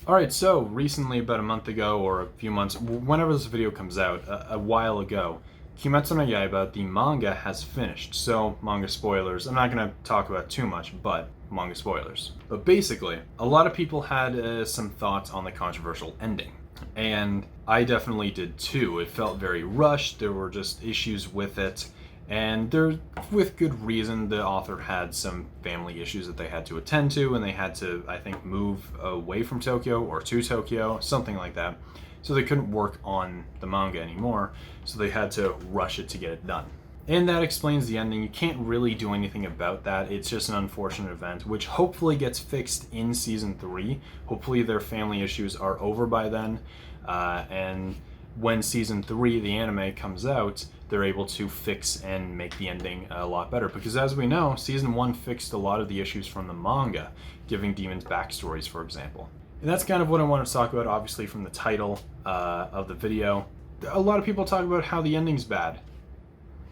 Alright, so recently, about a month ago or a few months, whenever this video comes out, a while ago, Kimetsu no Yaiba, the manga, has finished. So, manga spoilers. I'm not going to talk about too much, but manga spoilers. But basically, a lot of people had some thoughts on the controversial ending. And I definitely did too. It felt very rushed, there were just issues with it. And there, with good reason, the author had some family issues that they had to attend to, and they had to, I think, move away from Tokyo or to Tokyo, something like that. So they couldn't work on the manga anymore, so they had to rush it to get it done. And that explains the ending. You can't really do anything about that. It's just an unfortunate event, which hopefully gets fixed in Season 3. Hopefully their family issues are over by then, and when Season 3, the anime, comes out, they're able to fix and make the ending a lot better. Because as we know, Season 1 fixed a lot of the issues from the manga, giving demons backstories, for example. And that's kind of what I wanted to talk about, obviously, from the title of the video. A lot of people talk about how the ending's bad.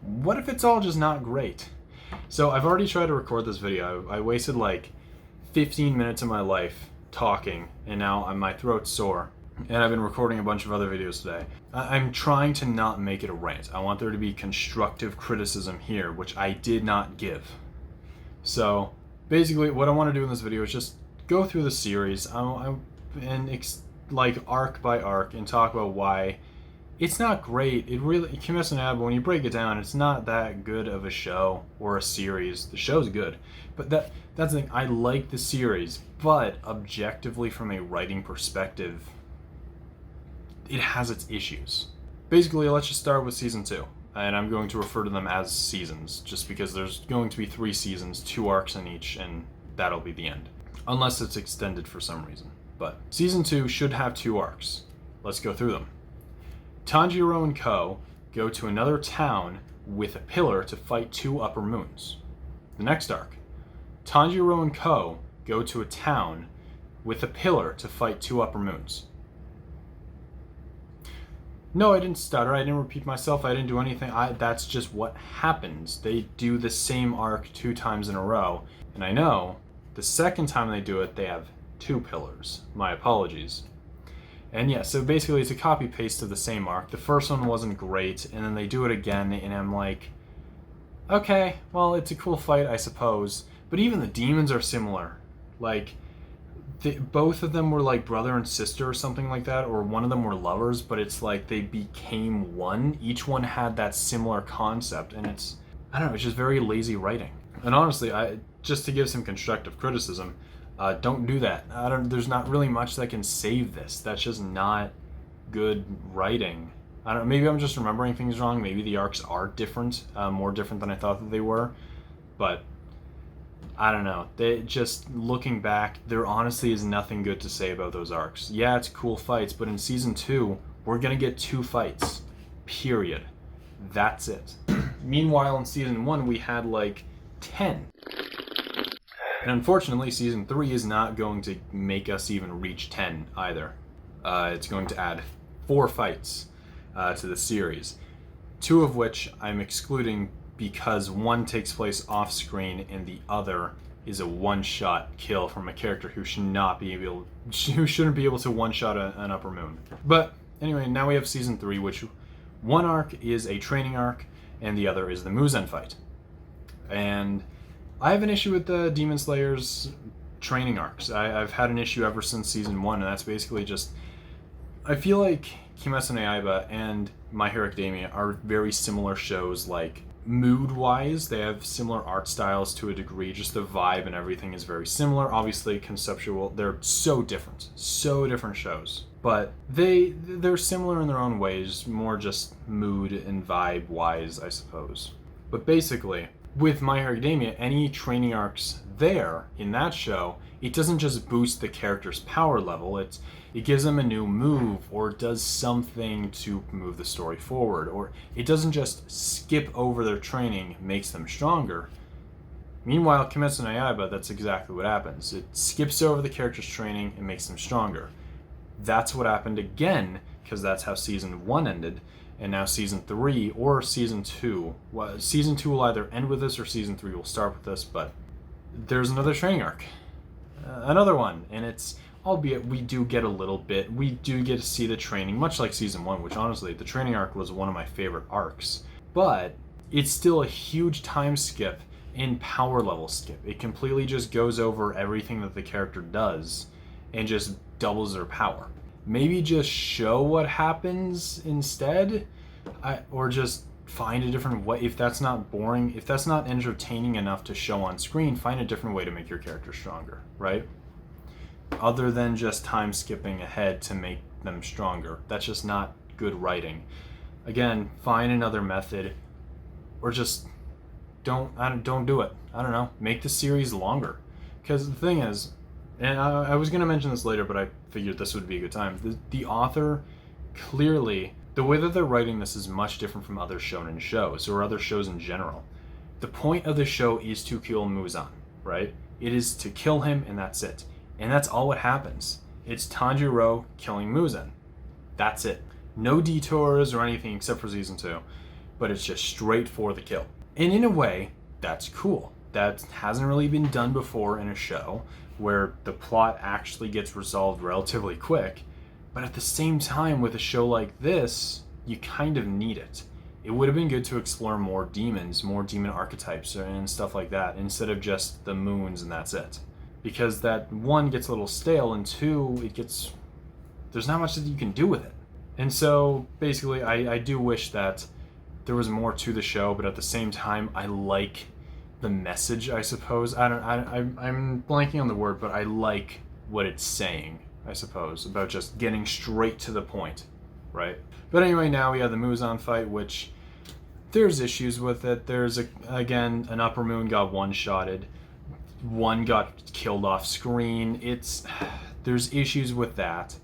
What if it's all just not great? So I've already tried to record this video. I wasted like 15 minutes of my life talking, and now my throat's sore. And I've been recording a bunch of other videos today. I'm trying to not make it a rant. I want there to be constructive criticism here, which I did not give. So basically what I want to do in this video is just go through the series like arc by arc and talk about why it's not great. It really, Kimetsu no Yaiba, when you break it down, it's not that good of a show or a series. The show's good, but that's the thing. I like the series, but objectively from a writing perspective, it has its issues. Basically, let's just start with Season 2. And I'm going to refer to them as seasons, just because there's going to be 3 seasons, 2 arcs in each, and that'll be the end. Unless it's extended for some reason. But Season 2 should have 2 arcs. Let's go through them. Tanjiro and Ko go to another town with a pillar to fight 2 upper moons. The next arc. Tanjiro and Ko go to a town with a pillar to fight 2 upper moons. No, I didn't stutter, I didn't repeat myself, I didn't do anything. That's just what happens. They do the same arc 2 times in a row. And I know, the second time they do it, they have 2 pillars. My apologies. And yeah, so basically it's a copy-paste of the same arc. The first one wasn't great, and then they do it again, and I'm like, okay, well, it's a cool fight, I suppose. But even the demons are similar. Like, both of them were like brother and sister or something like that, or one of them were lovers, but it's like they became one. Each one had that similar concept, and it's, I don't know, it's just very lazy writing. And honestly, just to give some constructive criticism, don't do that. There's not really much that can save this. That's just not good writing. I don't know, maybe I'm just remembering things wrong. Maybe the arcs are different, more different than I thought that they were, but I don't know. Just looking back, there honestly is nothing good to say about those arcs. Yeah, it's cool fights, but in Season 2, we're gonna get 2 fights. Period. That's it. Meanwhile, in Season 1, we had like 10. And unfortunately, Season 3 is not going to make us even reach 10 either. It's going to add 4 fights to the series. 2 of which I'm excluding because one takes place off screen and the other is a one-shot kill from a character who shouldn't be able to one-shot an upper moon. But anyway, now we have Season 3, which one arc is a training arc and the other is the Muzen fight. And I have an issue with the Demon Slayer's training arcs. I've had an issue ever since Season 1, and that's basically just, I feel like Kimetsu no Yaiba and My Hero Academia are very similar shows, like mood-wise. They have similar art styles to a degree, just the vibe and everything is very similar. Obviously conceptual, they're so different shows. But they're similar in their own ways, more just mood and vibe-wise, I suppose. But basically, with My Hero Academia, any training arcs there in that show, it doesn't just boost the character's power level, it gives them a new move or does something to move the story forward, or it doesn't just skip over their training, makes them stronger. Meanwhile, Kimetsu no Yaiba, that's exactly what happens. It skips over the character's training and makes them stronger. That's what happened again, because that's how Season 1 ended, and now Season 3 or Season 2. Well, Season 2 will either end with this or Season 3 will start with this, but there's another training arc. Another one, and it's albeit we do get a little bit. We do get to see the training, much like season 1, which honestly, the training arc was one of my favorite arcs. But it's still a huge time skip and power level skip. It completely just goes over everything that the character does and just doubles their power. Maybe just show what happens instead, or just find a different way. If that's not boring, if that's not entertaining enough to show on screen, find a different way to make your character stronger, right? Other than just time skipping ahead to make them stronger. That's just not good writing. Again, find another method, or just don't do it. I don't know. Make the series longer. Because the thing is, and I was going to mention this later, but I figured this would be a good time. The author, clearly, the way that they're writing this is much different from other shonen shows, or other shows in general. The point of the show is to kill Muzan, right? It is to kill him, and that's it. And that's all what happens. It's Tanjiro killing Muzan. That's it. No detours or anything except for season 2, but it's just straight for the kill. And in a way, that's cool. That hasn't really been done before in a show, where the plot actually gets resolved relatively quick. But at the same time, with a show like this, you kind of need it. It would have been good to explore more demons, more demon archetypes and stuff like that, instead of just the moons and that's it. Because that, 1, gets a little stale, and 2, there's not much that you can do with it. And so, basically, I do wish that there was more to the show, but at the same time, I like the message, I suppose. I'm blanking on the word, but I like what it's saying, I suppose, about just getting straight to the point, right? But anyway, now we have the Muzan fight, which there's issues with it. There's, again, an upper moon got one-shotted. One got killed off screen. There's issues with that.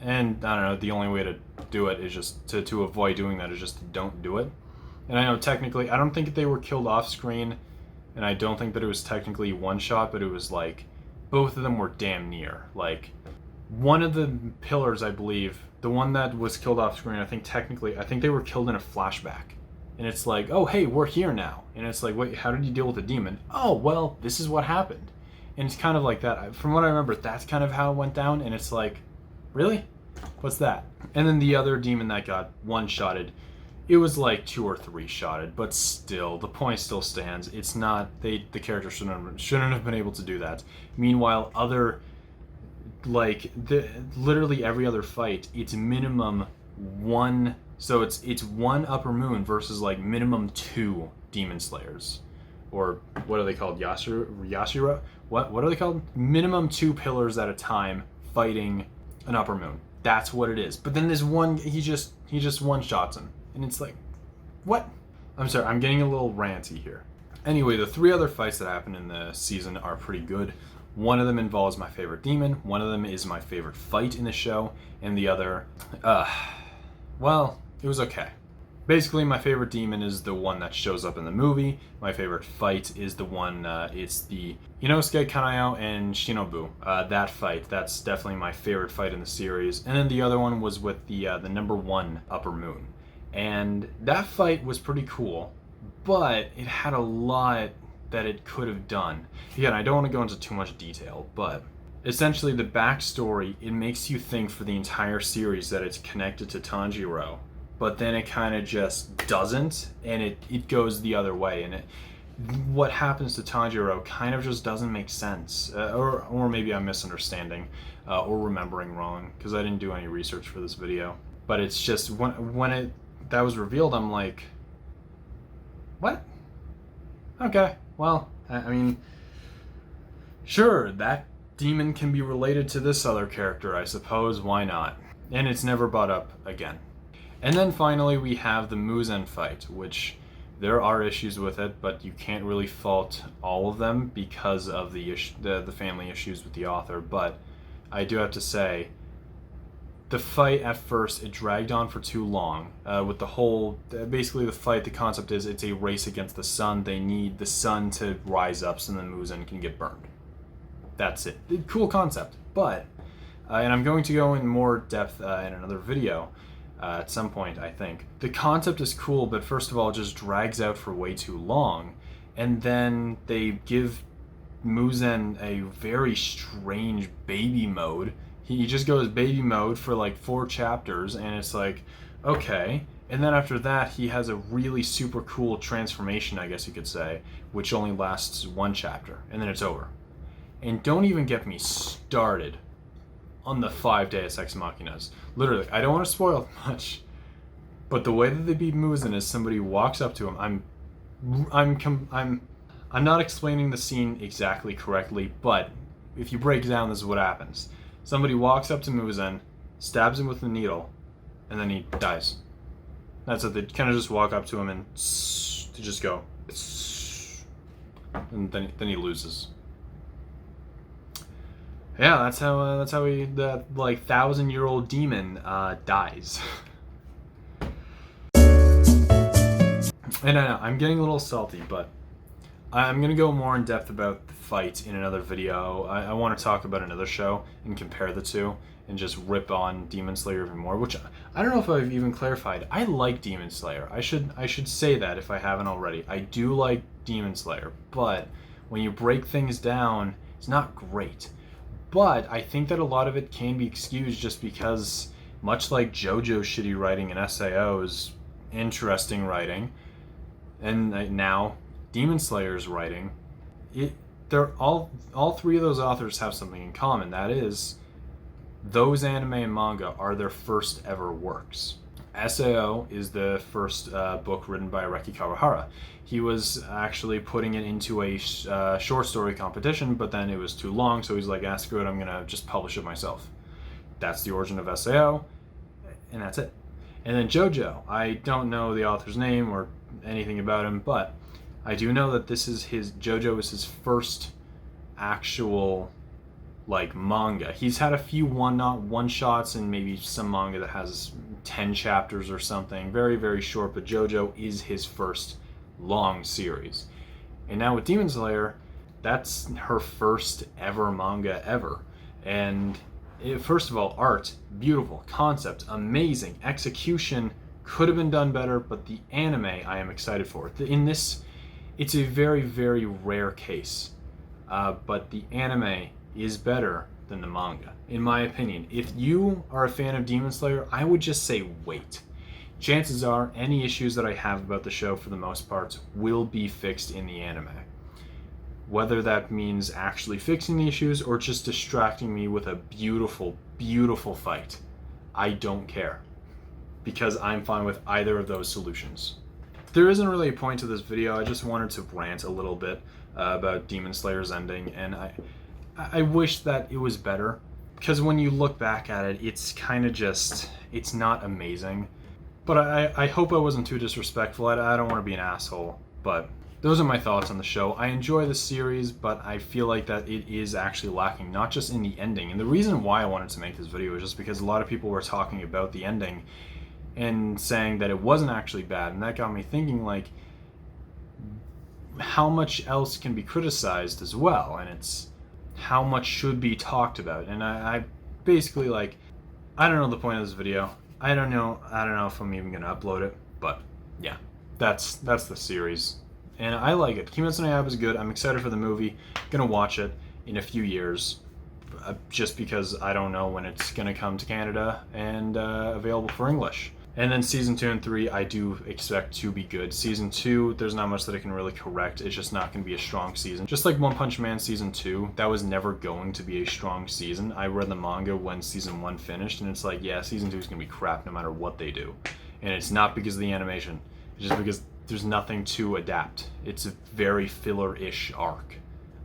And, I don't know, the only way to do it is just to avoid doing that is just to don't do it. And I know technically, I don't think they were killed off screen, and I don't think that it was technically one shot, but it was like, both of them were damn near. Like, one of the pillars, I believe, the one that was killed off screen, I think they were killed in a flashback. And it's like, oh, hey, we're here now. And it's like, wait, how did you deal with the demon? Oh, well, this is what happened. And it's kind of like that. From what I remember, that's kind of how it went down. And it's like, really? What's that? And then the other demon that got one-shotted, it was like 2 or 3 shotted, but still, the point still stands. It's not, the character shouldn't have been able to do that. Meanwhile, literally every other fight, it's minimum 1, so it's 1 upper moon versus like minimum 2 demon slayers. Or what are they called? Yashiro? What are they called? Minimum 2 pillars at a time fighting an upper moon. That's what it is. But then there's one, he just one-shots him. And it's like, what? I'm sorry, I'm getting a little ranty here. Anyway, the 3 other fights that happen in the season are pretty good. One of them involves my favorite demon, one of them is my favorite fight in the show, and the other, well, it was okay. Basically, my favorite demon is the one that shows up in the movie. My favorite fight is the one, it's the Inosuke Kanayo and Shinobu. That fight, that's definitely my favorite fight in the series. And then the other one was with the number 1 upper moon. And that fight was pretty cool, but it had a lot that it could have done. Again, I don't want to go into too much detail, but essentially the backstory, it makes you think for the entire series that it's connected to Tanjiro, but then it kind of just doesn't, and it goes the other way, and what happens to Tanjiro kind of just doesn't make sense, or maybe I'm misunderstanding, or remembering wrong, because I didn't do any research for this video. But it's just, when that was revealed, I'm like, what? Okay, well, I mean, sure, that demon can be related to this other character, I suppose, why not? And it's never brought up again. And then finally we have the Muzan fight, which there are issues with it, but you can't really fault all of them because of the family issues with the author. But I do have to say, the fight at first, it dragged on for too long. With the whole, basically the fight, the concept is it's a race against the sun. They need the sun to rise up so then Muzan can get burned. That's it. Cool concept. But, and I'm going to go in more depth in another video at some point, I think. The concept is cool, but first of all, it just drags out for way too long. And then they give Muzan a very strange baby mode He just goes baby mode for like 4 chapters, and it's like, okay. And then after that, he has a really super cool transformation, I guess you could say, which only lasts 1 chapter, and then it's over. And don't even get me started on the 5 Deus Ex Machinas. Literally, I don't want to spoil much, but the way that they beat Muzan is somebody walks up to him. I'm not explaining the scene exactly correctly, but if you break it down, this is what happens. Somebody walks up to Muzan, stabs him with the needle, and then he dies. That's it. They kind of just walk up to him and to just go, and then he loses. Yeah, that's how that like 1,000-year-old demon dies. And I know I'm getting a little salty, but I'm gonna go more in depth about the fight in another video. I want to talk about another show and compare the two, and just rip on Demon Slayer even more. Which I don't know if I've even clarified. I like Demon Slayer. I should say that if I haven't already. I do like Demon Slayer, but when you break things down, it's not great. But I think that a lot of it can be excused just because, much like JoJo's shitty writing and SAO's interesting writing, and now Demon Slayer's writing, they're all 3 of those authors have something in common. That is, those anime and manga are their first ever works. SAO is the first book written by Araki Kawahara. He was actually putting it into a short story competition, but then it was too long, so he's like, ah, screw it, I'm gonna just publish it myself. That's the origin of SAO, and that's it. And then JoJo, I don't know the author's name or anything about him, but I do know that JoJo is his first actual like manga. He's had a few one shots and maybe some manga that has 10 chapters or something, very, very short, but JoJo is his first long series. And now with Demon Slayer, that's her first ever manga ever. And first of all, art, beautiful, concept, amazing, execution could have been done better, but the anime I am excited for. In this, it's a very, very rare case, but the anime is better than the manga, in my opinion. If you are a fan of Demon Slayer, I would just say wait. Chances are any issues that I have about the show, for the most part, will be fixed in the anime. Whether that means actually fixing the issues or just distracting me with a beautiful, beautiful fight, I don't care, because I'm fine with either of those solutions. There isn't really a point to this video. I just wanted to rant a little bit about Demon Slayer's ending, and I wish that it was better, because when you look back at it, it's kind of just, it's not amazing. But I hope I wasn't too disrespectful. I don't want to be an asshole, but those are my thoughts on the show. I enjoy the series, but I feel like that it is actually lacking, not just in the ending. And the reason why I wanted to make this video is just because a lot of people were talking about the ending and saying that it wasn't actually bad, and that got me thinking, like, how much else can be criticized as well, and it's how much should be talked about. And I basically, like, I don't know the point of this video. I don't know if I'm even gonna upload it, but yeah, that's the series, and I like it. Kimetsu no Yaiba is good. I'm excited for the movie. Gonna watch it in a few years, just because I don't know when it's gonna come to Canada and available for English. And then season 2 and 3, I do expect to be good. Season 2, there's not much that I can really correct. It's just not going to be a strong season. Just like One Punch Man season 2, that was never going to be a strong season. I read the manga when season 1 finished, and it's like, yeah, season 2 is going to be crap no matter what they do. And it's not because of the animation. It's just because there's nothing to adapt. It's a very filler-ish arc.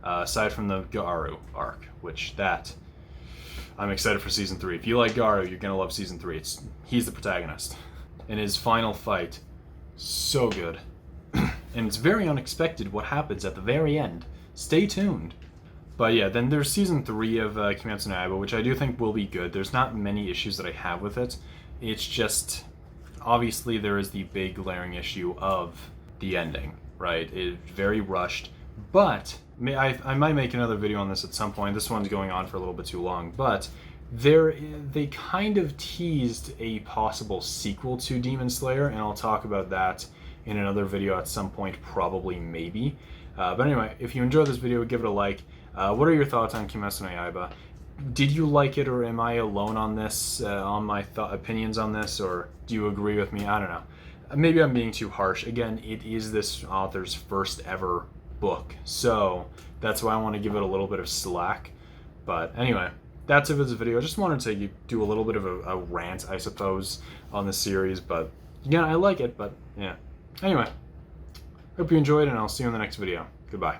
Aside from the Garu arc, which I'm excited for season 3. If you like Garu, you're gonna love season 3. He's the protagonist. And his final fight, so good. And it's very unexpected what happens at the very end. Stay tuned. But yeah, then there's season 3 of Kimetsu no Yaiba, which I do think will be good. There's not many issues that I have with it. It's just, obviously there is the big glaring issue of the ending, right? It's very rushed, but I might make another video on this at some point. This one's going on for a little bit too long, but they kind of teased a possible sequel to Demon Slayer, and I'll talk about that in another video at some point, probably, maybe. But anyway, if you enjoyed this video, give it a like. What are your thoughts on Kimetsu no Yaiba? did you like it, or am I alone on this, on my opinions on this, or do you agree with me? I don't know. Maybe I'm being too harsh. Again, it is this author's first ever book, so that's why I want to give it a little bit of slack. But anyway, that's it for this video. I just wanted to do a little bit of a rant, I suppose, on this series. But again, I like it, but yeah. Anyway, hope you enjoyed, and I'll see you in the next video. Goodbye.